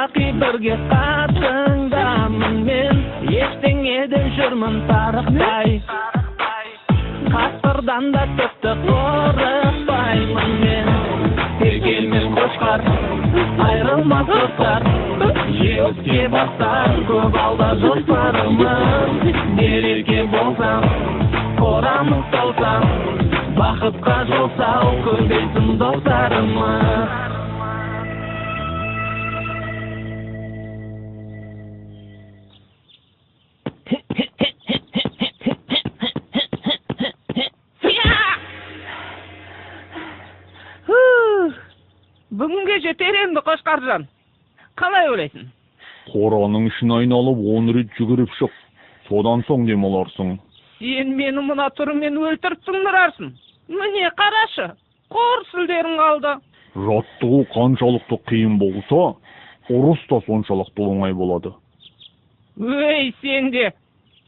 baqi birga qasrindaman men, echtengeden жүрмін тарықтай. Qasrdan da tіпті qo'rqpayman men. Tergelmen qo'shqar, ayrılmaz dostlar, Jevizga basar, ko'p alda jostlarimiz. Nerelga bo'lsam, ko'ramiz solsam, baxtga jolsa ko'rgaysin dostlarimiz. Бүгінге жетер енді Қошқаржан. Қалай ойлайсың? Қораның ішін айналып 10 рет жүгіріп шық. Содан соң демаларсың. Сен мені мына түріңмен өлтіріп тыңдырарсың. Міне қарашы, қор сүлдерің қалды. Жаттығу қаншалықты қиын болса, ұрыс та соншалықты оңай болады. Өй, сен де,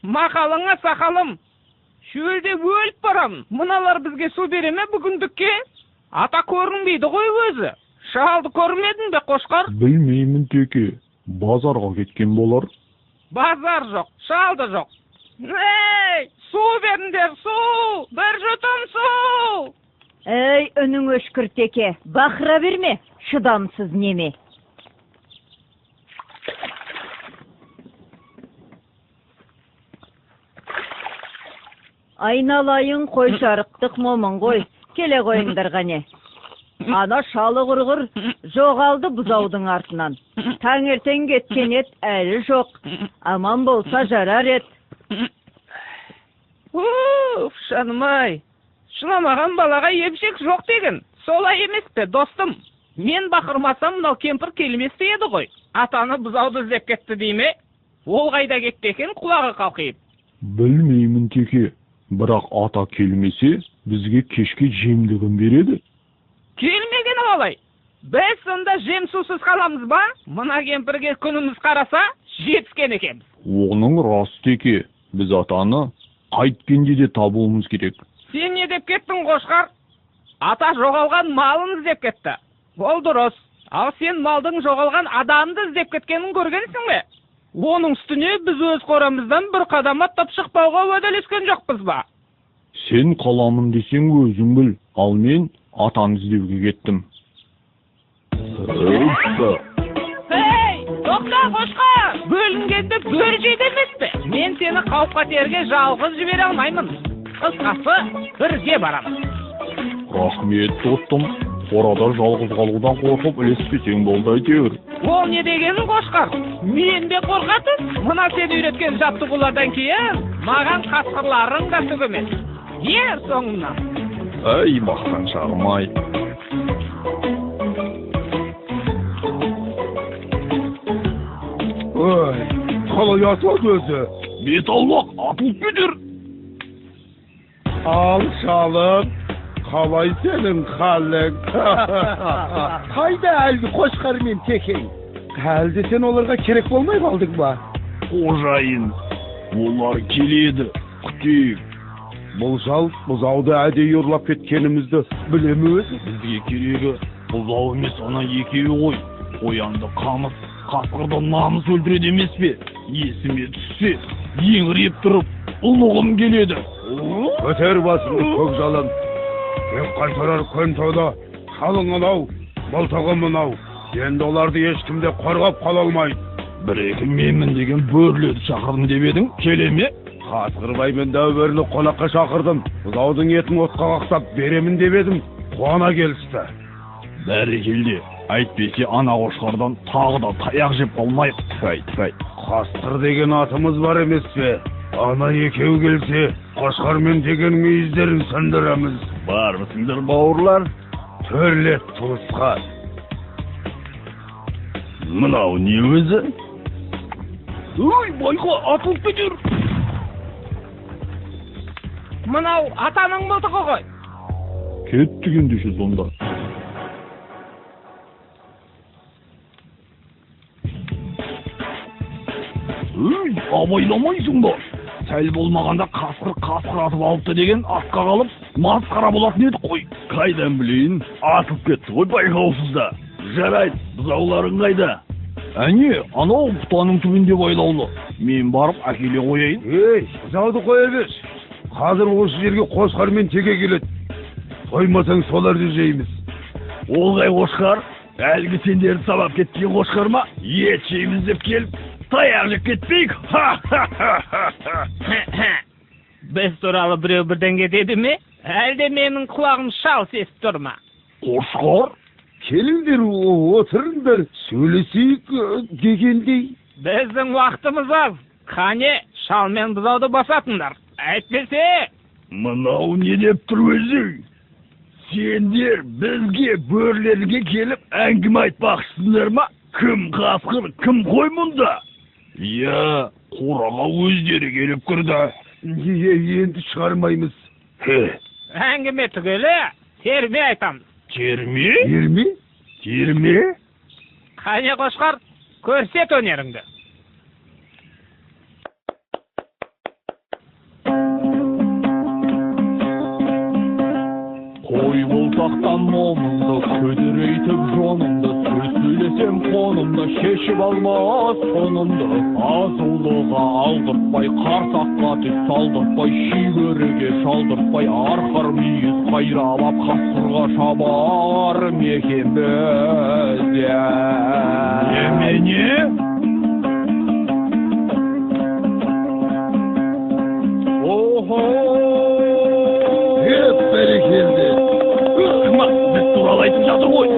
мақалыңа сақалым. Шөлде өліп барамын. Мыналар бізге су бере ме бүгіндікке? Ата көрінбейді ғой өзі. Шалды көрмедің бе, Қошқар? Білмеймін теке. Базарға кеткен болар. Базар жоқ, шалды жоқ. Ей, су беріңдер, су! Bir жұтым су! Ей, үнің өшкір теке. Бақыра берме, шыдамсыз неме. Айналайын қой жарықтық момын ғой. Келе қойыңдар ғане. Ана шалы құрғыр жоғалды бұзаудың артынан. Таңертең кеткен ет әлі жоқ. Аман болса жарар ет. Шанымай, шыламаған балаға емшек жоқ деген. Солай емес пе, достым? Мен бақырмасам, мынау кемпір келмес пе еді ғой. Атаны бұзауды іздеп кетті дейме? Ол қайда кетті екен, құлағы қалқиып? Білмеймін теке. Бірақ ата келмесе, бізге кешке жемдігін береді. Келмеген олай. Біз сонда жем сусыз қаламыз ба? Мына кемпірге күніміз қараса, жетіскен екенбіз. Оның рас теке. Біз атаны қайткенде де табуымыз керек. Сен не деп кеттің, Қошқар? Ата жоғалған малын іздеп кетті. Ол дұрыс. Ал сен малдың жоғалған адамды іздеп кеткенін көргенсің бе? Оның үстіне біз өз қорамыздан бір қадам аттап шықпауға уәделескен жоқпыз ба? Сен қаламын десең өзің біл. Ал мен атаны іздеуге кеттім. Ей, тоқта Қошқар! Бөлінгенде бөрі жейді емес пе? Мен сені қауіп-қатерге жалғыз жібере алмаймын. Қысқасы, бірге барамыз. Рахмет, достым. Қорада жалғыз қалудан қорқып ілеспесең болды әйтеуір. Ол не дегенің, Қошқар? Мен де қорқатын. Мына сен үйреткен жаттығулардан кейін маған қасқырларың да түк емес. Ер соңымнан. Әй, баққан шағым-ай. Ой, қалай атады өзі? Бет аулақ, атылып кетер. Ал шалым, қалай сенің қалың? Қайда әлгі Қошқар мен Текей? Әлде сен оларға керек болмай қалдың ба? Қожайын, олар келеді, күтейік. Бұл жал бұзауды әдейі ұрлап кеткенімізді білемі өзі? Бізге керегі бұзау емес, ана екеуі ғой. Қоянды қамыс, қасқырды намыс өлтіреді емес пе? Есіме түссе, еңіреп тұрып, ұлығым келеді. Көтер басыңды көк жалын. Мен қайтарар көн тода, шалың анау, мылтығы мынау. Енді оларды ешкімде қорғап қала алмайды. Бір-екі менмін деген бөрледі шақырдым деп едің, келе ме? Қасқырбай мен дәуірлі қонаққа шақырдым. Бұзаудың етін отқа қақтап беремін деп едім, қуана келісті. Бәрекелде, әйтпесе ана Қошқардан тағы да таяқ жеп қалмайық. Тәй. Қасқыр деген атымыз бар емес пе? Ана екеу келсе, Қошқармен деген мүйіздерін сындырамыз. Бармысыңдар бауырлар? Төрлет туысқан. Мынау не өзі? Өй, байға атылып кетер. Мынау атаның мылтығы ғой. Кеттік ендеше сонда. Өй, абайламайсың ба? Сәл болмағанда қасқыр атып алыпты деген атқа қалып, масқара болатын еді қой. Қайдан білейін, атып кетті ғой байқаусызда. Жарайды, бұзауларың қайда? Әне, анау бұтаның түбінде байлаулы. Мен барып әкеле қояйын. Ей, бұзауды қоя бер. Қазір осы жерге қошқар мен теке келеді. Тоймасаң соларды жейміз. Олғай қошқар, әлгі сендерді сабап кеткен қошқар ма? Ет жейміз деп келіп, таяқ жеп кетпейік. Біз туралы біреу бірдеңе деді ме? Әлде менің құлағым шал сесіп тұр ма? Қошқар? Келіңдер, отырыңдар, сөйлесейік дегендей. Біздің уақытымыз аз. Қане, шал мен бұзауды басатындар. Әйтпесе... Мынау не деп тұр өзі? Сендер бізге бөрлерге келіп әңгіме айтпақсыңдар ма? Кім қасқыр, кім қой мұнда? Я, қораға өздері келіп кірді. Енді шығармаймыз. Әңгіме түгелі, терме айтамыз. Терме? Ерме? Терме? Қане қошқар, көрсет өнеріңді. Қой бұлтақтан момынды, көдірейтіп жонымды, сөз сөйлесем қонымды, шешіп алмас сонымды. Азулыға алдыртпай, қарсаққа түс салдыртпай, шүйгөріге шалдыртпай, арқар мүйіз қайралап, қасқырға шабар мекен бізде. Немене? Охо! Бәрекелді. Біз туралы айтып жатыр ғой.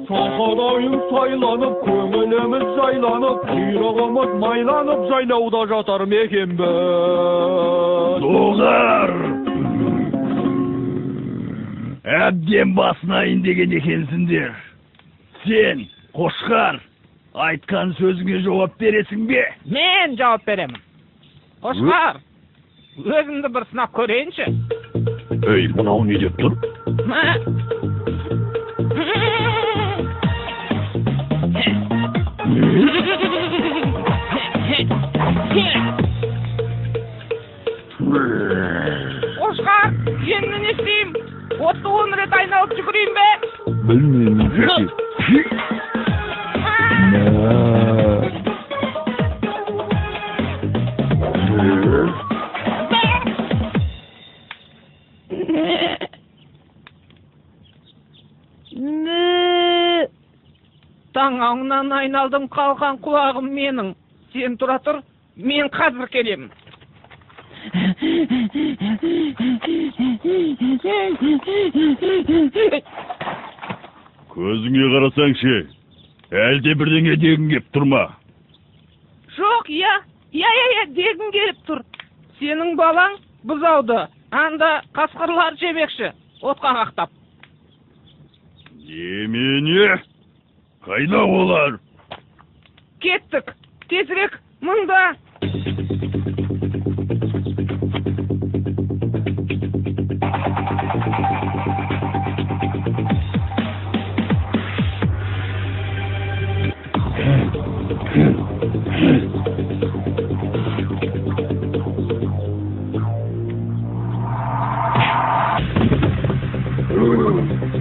Шақадайым сайланып, көңіліміз жайланып, құйрығымыз майланып, жайлауда жатар мекен біз. Доғар! Әбден басынайын деген екенсіңдер. Сен, қошқар, айтқан сөзіңе жауап бересің бе? Мен жауап беремін. Қошқар, өзімді бір сынап көрейінші. Ей, мынау не деп тұр? Қошқар, енді не істеймін? 30 рет айналып жүгірейін бе? Білмеймін. Таңаңнан айналдым қалған құлағым менің. Сен тұра тұр, мен қазір келемін. Көзіңе қарасаңшы, әлде бірдеңе дегің кеп тұрма? Жоқ, я, дегім келіп тұр. Сенің балаң бұзауды, анда қасқырлар жемекші, отқа қақтап. Немене? Қайда олар? Кеттік, тезірек, мұнда.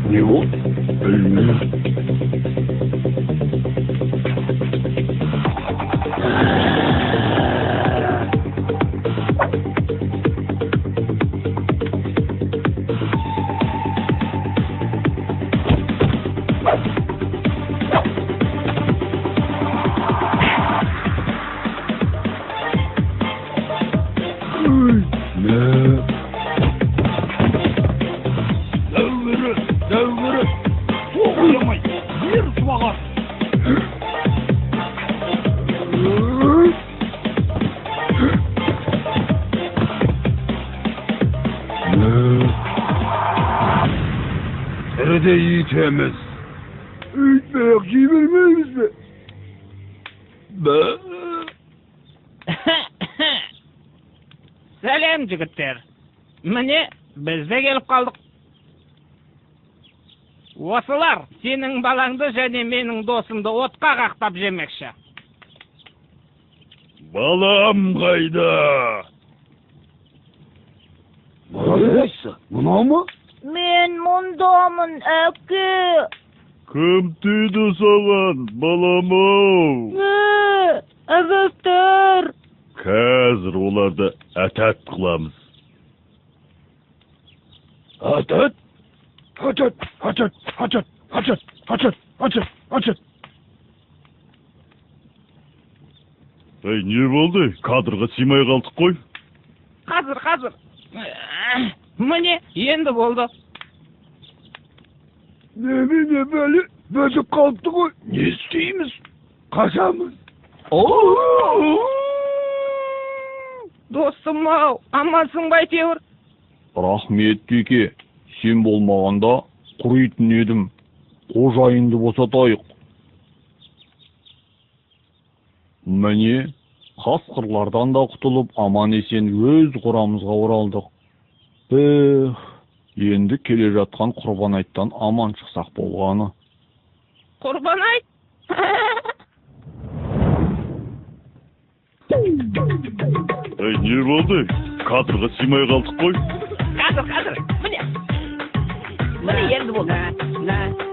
Не ол? Білмеймін. Дәуірі, оқыямай, ер суағар. Тіріде етеміз. Үйтмек жібермейміз бе? Сәлем, жігіттер. Міне, біз де келіп қалдық. Осылар, сенің балаңды және менің досымды отқа қақтап жемекші. Балам қайда? Қайсы? Мынау ма? Мен мұндамын, әке. Кім түйді саған, балам-ау? Әбәптер. Қазір оларды әтәт қыламыз. Атат? Атат. Ей, не болды? Кадрға сыймай қалдық қой. Қазір. Міне, енді болды. Немене бәлі? Бөтіп қалыпты ғой. Не істейміз? Қашамыз. Достым-ау, амансың ба әйтеуір? Рахмет, Теке. Сен болмағанда құритын едім. Қожайынды босатайық. Міне, қасқырлардан да құтылып, аман-есен өз құрамызға оралдық. Енді келе жатқан құрбан айттан аман шықсақ болғаны. Құрбан айт? Ей, не болды? Кадрға сыймай қалдық қой. Қазір. Міне енді болды.